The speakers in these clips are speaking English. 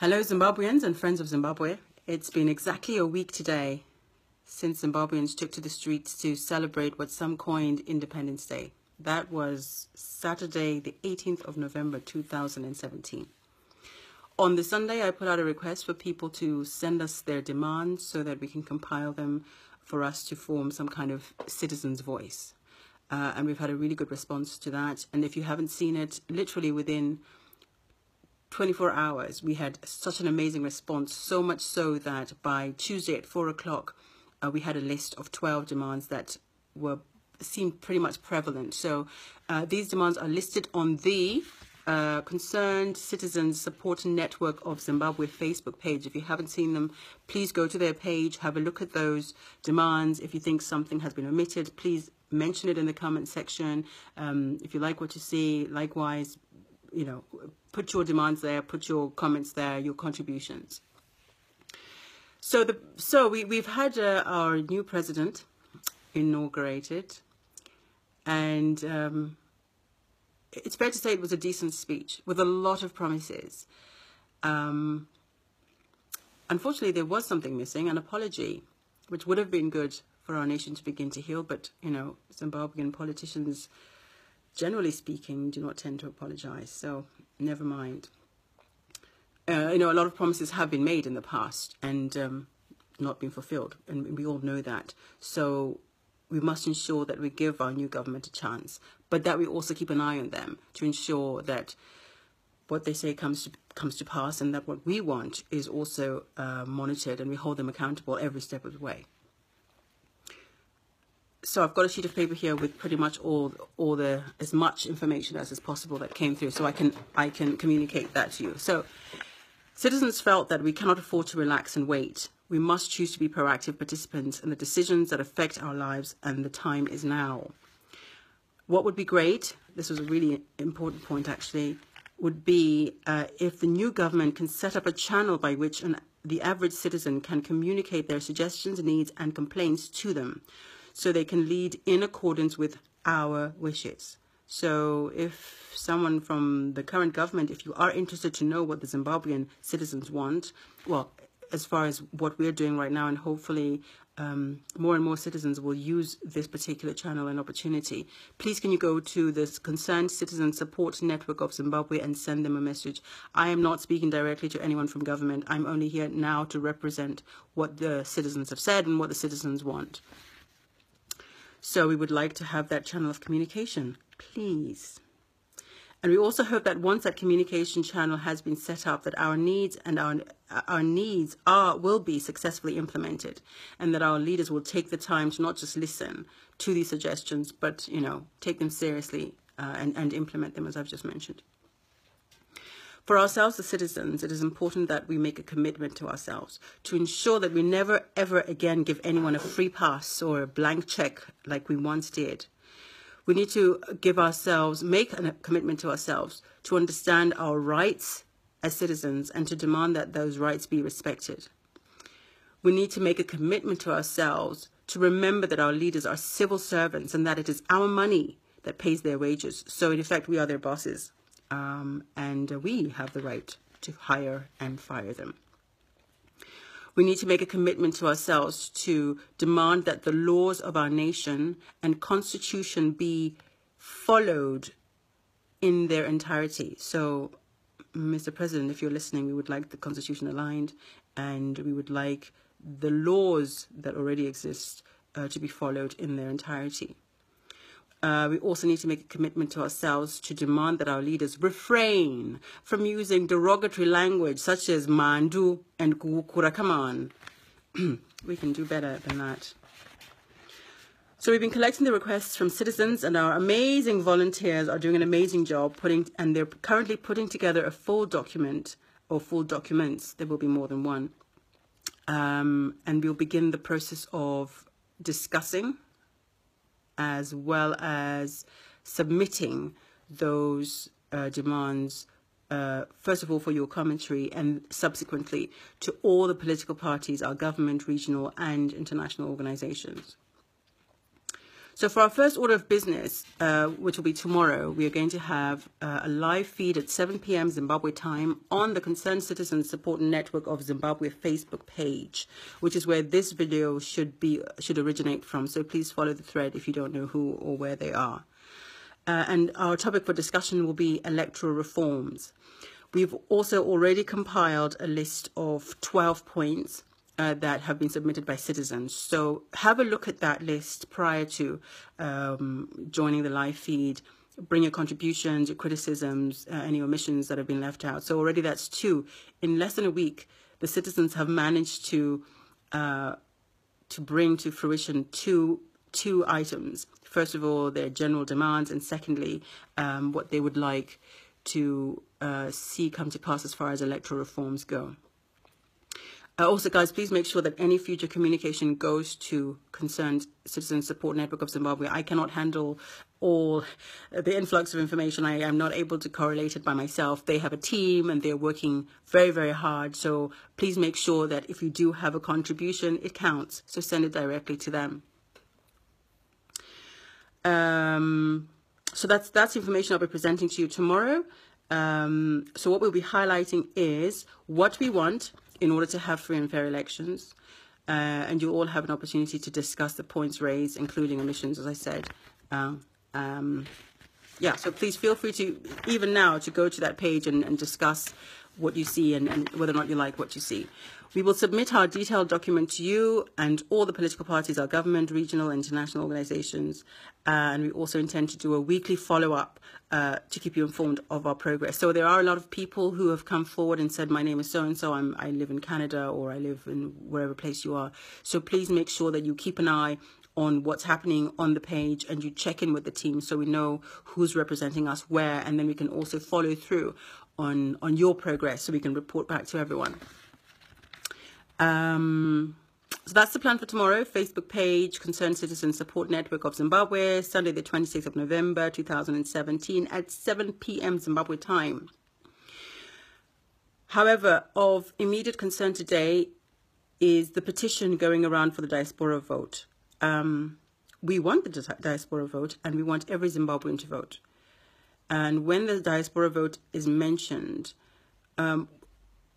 Hello Zimbabweans and friends of Zimbabwe. It's been exactly a week today since Zimbabweans took to the streets to celebrate what some coined Independence Day. That was Saturday, the 18th of November, 2017. On the Sunday, I put out a request for people to send us their demands so that we can compile them for us to form some kind of citizen's voice. And we've had a really good response to that. And if you haven't seen it, literally within 24 hours, we had such an amazing response, so much so that by Tuesday at 4 o'clock, we had a list of 12 demands that seemed pretty much prevalent. So these demands are listed on the Concerned Citizens Support Network of Zimbabwe Facebook page. If you haven't seen them, please go to their page, have a look at those demands. If you think something has been omitted, please mention it in the comment section. If you like what you see, likewise, you know, put your demands there, put your comments there, your contributions. So we've had our new president inaugurated, and it's fair to say it was a decent speech with a lot of promises. Unfortunately, there was something missing, an apology, which would have been good for our nation to begin to heal. But, you know, Zimbabwean politicians, generally speaking, do not tend to apologize. So never mind. You know, a lot of promises have been made in the past and not been fulfilled. And we all know that. So we must ensure that we give our new government a chance, but that we also keep an eye on them to ensure that what they say comes to pass, and that what we want is also monitored, and we hold them accountable every step of the way. So I've got a sheet of paper here with pretty much as much information as is possible that came through, so I can communicate that to you. So citizens felt that we cannot afford to relax and wait. We must choose to be proactive participants in the decisions that affect our lives, and the time is now. What would be great, this was a really important point actually, would be if the new government can set up a channel by which the average citizen can communicate their suggestions, needs and complaints to them, so they can lead in accordance with our wishes. So if someone from the current government, if you are interested to know what the Zimbabwean citizens want, well, as far as what we're doing right now, and hopefully more and more citizens will use this particular channel and opportunity, please can you go to this Concerned Citizen Support Network of Zimbabwe and send them a message. I am not speaking directly to anyone from government. I'm only here now to represent what the citizens have said and what the citizens want. So we would like to have that channel of communication, please. And we also hope that once that communication channel has been set up, that our needs and our needs will be successfully implemented, and that our leaders will take the time to not just listen to these suggestions, but, you know, take them seriously and implement them, as I've just mentioned. For ourselves, the citizens, it is important that we make a commitment to ourselves to ensure that we never, ever again give anyone a free pass or a blank check like we once did. We need to make a commitment to ourselves to understand our rights as citizens and to demand that those rights be respected. We need to make a commitment to ourselves to remember that our leaders are civil servants and that it is our money that pays their wages. So in effect, we are their bosses, and we have the right to hire and fire them. We need to make a commitment to ourselves to demand that the laws of our nation and constitution be followed in their entirety. So, Mr. President, if you're listening, we would like the constitution aligned, and we would like the laws that already exist to be followed in their entirety. We also need to make a commitment to ourselves to demand that our leaders refrain from using derogatory language such as mandu and kukura. Come on, we can do better than that. So we've been collecting the requests from citizens, and our amazing volunteers are doing an amazing job and they're currently putting together a full document, or full documents. There will be more than one. And we'll begin the process of discussing as well as submitting those demands, first of all, for your commentary, and subsequently to all the political parties, our government, regional and international organizations. So for our first order of business, which will be tomorrow, we are going to have a live feed at 7 p.m. Zimbabwe time on the Concerned Citizens Support Network of Zimbabwe Facebook page, which is where this video should originate from. So please follow the thread if you don't know who or where they are. And our topic for discussion will be electoral reforms. We've also already compiled a list of 12 points that have been submitted by citizens. So have a look at that list prior to joining the live feed. Bring your contributions, your criticisms, any omissions that have been left out. So already that's 2. In less than a week, the citizens have managed to bring to fruition two items. First of all, their general demands, and secondly, what they would like to see come to pass as far as electoral reforms go. Also, guys, please make sure that any future communication goes to Concerned Citizen Support Network of Zimbabwe. I cannot handle all the influx of information. I am not able to correlate it by myself. They have a team and they're working very, very hard. So please make sure that if you do have a contribution, it counts. So send it directly to them. So that's information I'll be presenting to you tomorrow. So what we'll be highlighting is what we want in order to have free and fair elections. And you all have an opportunity to discuss the points raised, including omissions, as I said. Yeah, so please feel free to, even now, to go to that page and discuss what you see and whether or not you like what you see. We will submit our detailed document to you and all the political parties, our government, regional, and international organizations. And we also intend to do a weekly follow-up to keep you informed of our progress. So there are a lot of people who have come forward and said, my name is so-and-so, I live in Canada, or I live in wherever place you are. So please make sure that you keep an eye on what's happening on the page and you check in with the team so we know who's representing us where, and then we can also follow through on your progress so we can report back to everyone. So that's the plan for tomorrow. Facebook page, Concerned Citizen Support Network of Zimbabwe, Sunday the 26th of November 2017 at 7 p.m. Zimbabwe time. However, of immediate concern today is the petition going around for the diaspora vote. We want the diaspora vote and we want every Zimbabwean to vote. And when the diaspora vote is mentioned,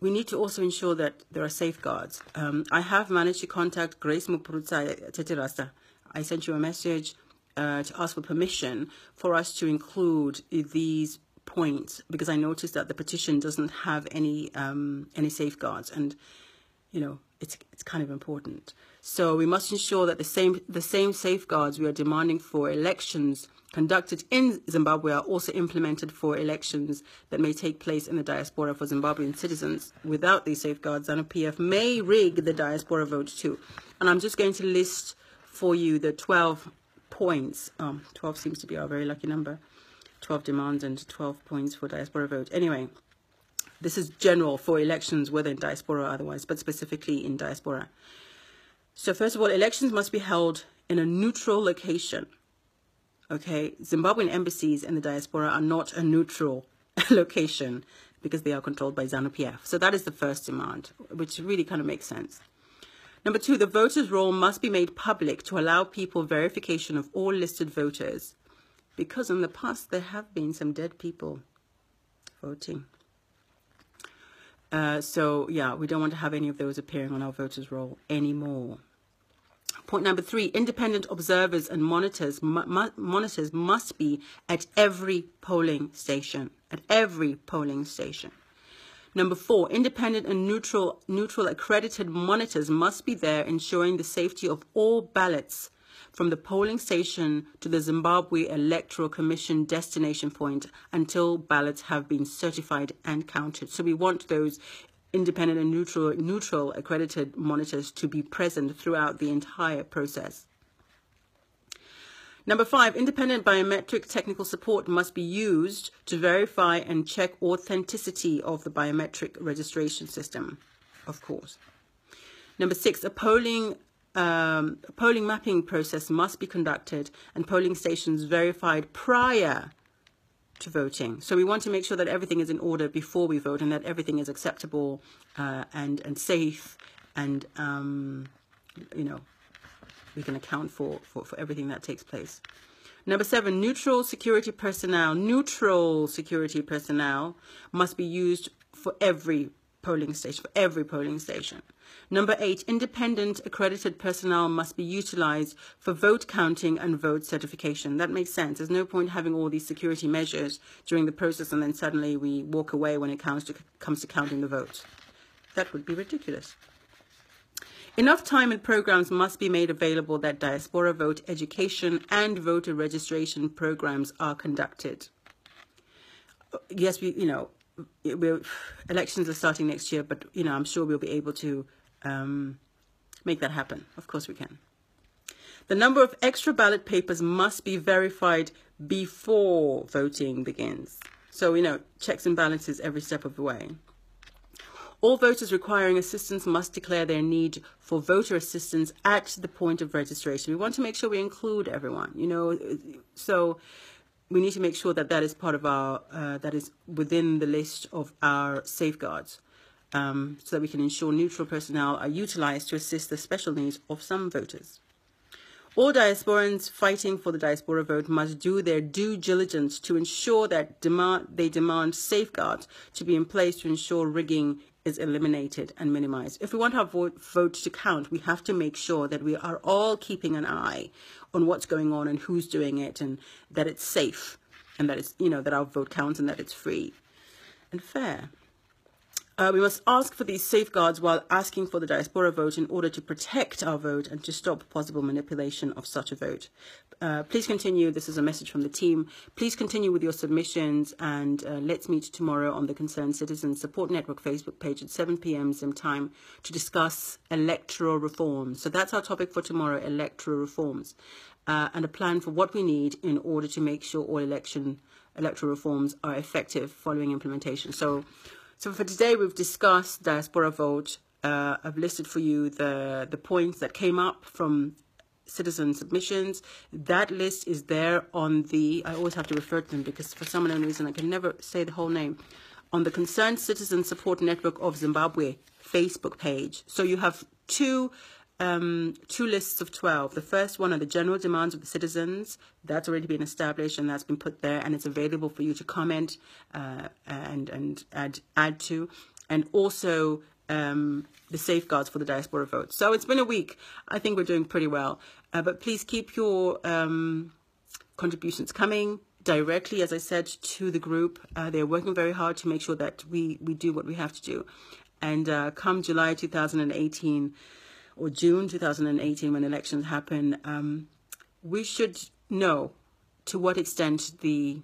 we need to also ensure that there are safeguards. I have managed to contact Grace Mupurutsa Teterasa. I sent you a message to ask for permission for us to include these points because I noticed that the petition doesn't have any safeguards, and you know it's kind of important. So we must ensure that the same safeguards we are demanding for elections conducted in Zimbabwe are also implemented for elections that may take place in the diaspora for Zimbabwean citizens. Without these safeguards, ZANU-PF may rig the diaspora vote too. And I'm just going to list for you the 12 points. 12 seems to be our very lucky number. 12 demands and 12 points for diaspora vote. Anyway, this is general for elections, whether in diaspora or otherwise, but specifically in diaspora. So first of all, elections must be held in a neutral location. Okay, Zimbabwean embassies in the diaspora are not a neutral location because they are controlled by ZANU-PF. So that is the first demand, which really kind of makes sense. Number 2, the voters' roll must be made public to allow people verification of all listed voters, because in the past there have been some dead people voting. So yeah, we don't want to have any of those appearing on our voters' roll anymore. Point number 3, independent observers and monitors must be at every polling station. At every polling station. Number 4, independent and neutral accredited monitors must be there, ensuring the safety of all ballots from the polling station to the Zimbabwe Electoral Commission destination point until ballots have been certified and counted. So we want those independent and neutral accredited monitors to be present throughout the entire process. Number 5, independent biometric technical support must be used to verify and check authenticity of the biometric registration system, of course. Number 6, a polling mapping process must be conducted and polling stations verified prior to voting. So we want to make sure that everything is in order before we vote and that everything is acceptable and safe and, you know, account for everything that takes place. Number 7, neutral security personnel must be used for every polling station. Number 8, independent accredited personnel must be utilized for vote counting and vote certification. That makes sense. There's no point having all these security measures during the process and then suddenly we walk away when it comes to counting the votes. That would be ridiculous. Enough time and programs must be made available that diaspora vote education and voter registration programs are conducted. Yes, elections are starting next year, but I'm sure we'll be able to make that happen. Of course we can. The number of extra ballot papers must be verified before voting begins. So, checks and balances every step of the way. All voters requiring assistance must declare their need for voter assistance at the point of registration. We want to make sure we include everyone, so we need to make sure that is part of our, that is within the list of our safeguards, so that we can ensure neutral personnel are utilized to assist the special needs of some voters. All diasporans fighting for the diaspora vote must do their due diligence to ensure that they demand safeguards to be in place to ensure rigging is eliminated and minimized. If we want our vote to count, we have to make sure that we are all keeping an eye on what's going on and who's doing it, and that it's safe, and that it's, that our vote counts and that it's free and fair. We must ask for these safeguards while asking for the diaspora vote in order to protect our vote and to stop possible manipulation of such a vote. Please continue. This is a message from the team. Please continue with your submissions, and let's meet tomorrow on the Concerned Citizens Support Network Facebook page at 7 p.m. Zim time to discuss electoral reforms. So that's our topic for tomorrow, electoral reforms, and a plan for what we need in order to make sure all electoral reforms are effective following implementation. So for today, we've discussed diaspora vote. I've listed for you the points that came up from citizen submissions. That list is there on the, I always have to refer to them because for some unknown reason I can never say the whole name, on the Concerned Citizen Support Network of Zimbabwe Facebook page. So you have two lists of 12. The first one are the general demands of the citizens. That's already been established and that's been put there, and it's available for you to comment and add to, and also the safeguards for the diaspora vote. So it's been a week. I think we're doing pretty well, but please keep your contributions coming directly, as I said, to the group. They're working very hard to make sure that we do what we have to do, and come July 2018 or June 2018, when elections happen, we should know to what extent the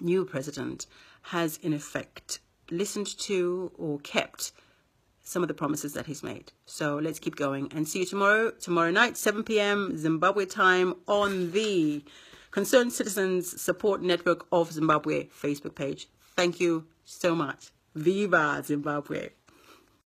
new president has, in effect, listened to or kept some of the promises that he's made. So let's keep going, and see you tomorrow night, 7 p.m. Zimbabwe time, on the Concerned Citizens Support Network of Zimbabwe Facebook page. Thank you so much. Viva Zimbabwe.